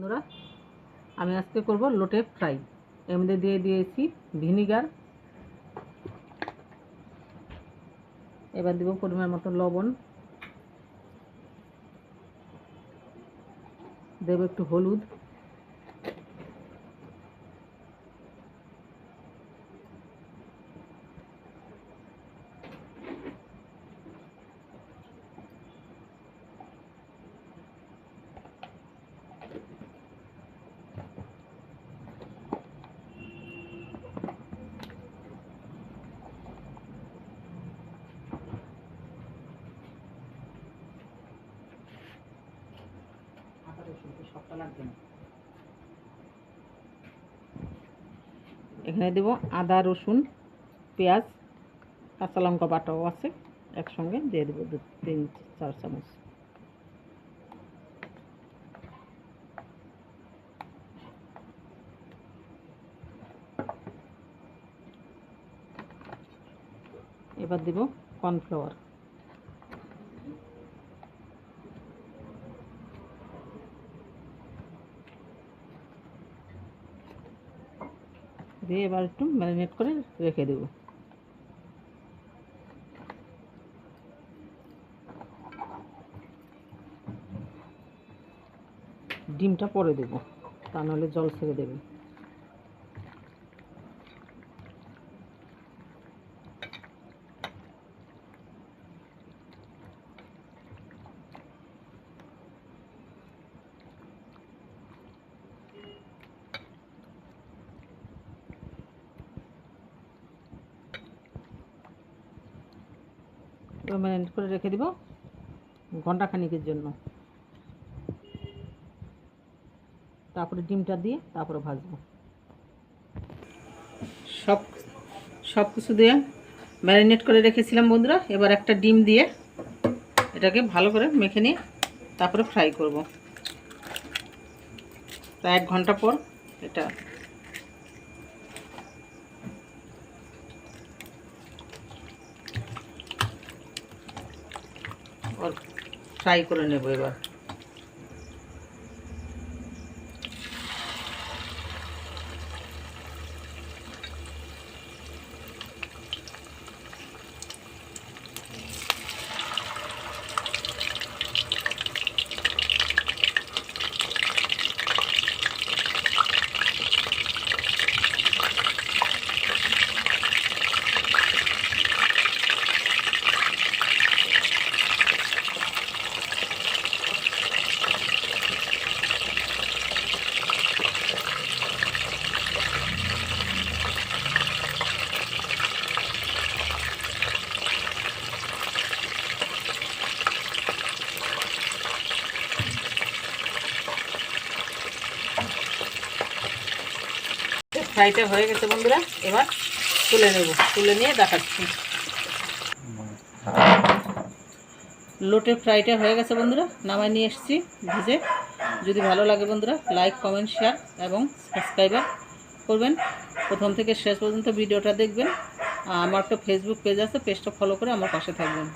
বন্ধুরা, আমি আজকে করব লোটে ফ্রাই। এর মধ্যে দিয়ে দিয়েছি ভিনিগার, এবার দেব পরিমাণ মতো লবণ, দেব একটু হলুদ, এখানে দেব আদা, রসুন, পেঁয়াজ, কাঁচা লঙ্কা বাটাও আছে, একসঙ্গে দিয়ে দেবো 2-3-4 চামচ। এবার দেব কর্নফ্লাওয়ার, দিয়ে এবার একটু ম্যারিনেট করে রেখে দেব। ডিমটা পরে দেব, তা নাহলে জল ছেড়ে দেবে। ম্যারিনেট করে রেখে দিব ঘন্টা খানিকের জন্য। তারপরে ডিমটা দিয়ে তারপরে ভাজবো। সব কিছু দিয়ে ম্যারিনেট করে রেখেছিলাম বন্ধুরা। এবার একটা ডিম দিয়ে এটাকে ভালো করে মেখে নিয়ে তারপরে ফ্রাই করব। তা 1 ঘন্টা পর এটা ফ্রাই করে নেব। এবার ফ্রাইটা হয়ে গেছে বন্ধুরা। এবার তুলে নেব, তুলে নিয়ে দেখাচ্ছি। লোটে ফ্রাইটা হয়ে গেছে বন্ধুরা, নামাই নিয়ে এসেছি ভেজে। যদি ভালো লাগে বন্ধুরা, লাইক, কমেন্ট, শেয়ার এবং সাবস্ক্রাইবার করবেন। প্রথম থেকে শেষ পর্যন্ত ভিডিওটা দেখবেন। আমার একটা ফেসবুক পেজ আছে, পেজটা ফলো করে আমার পাশে থাকবেন।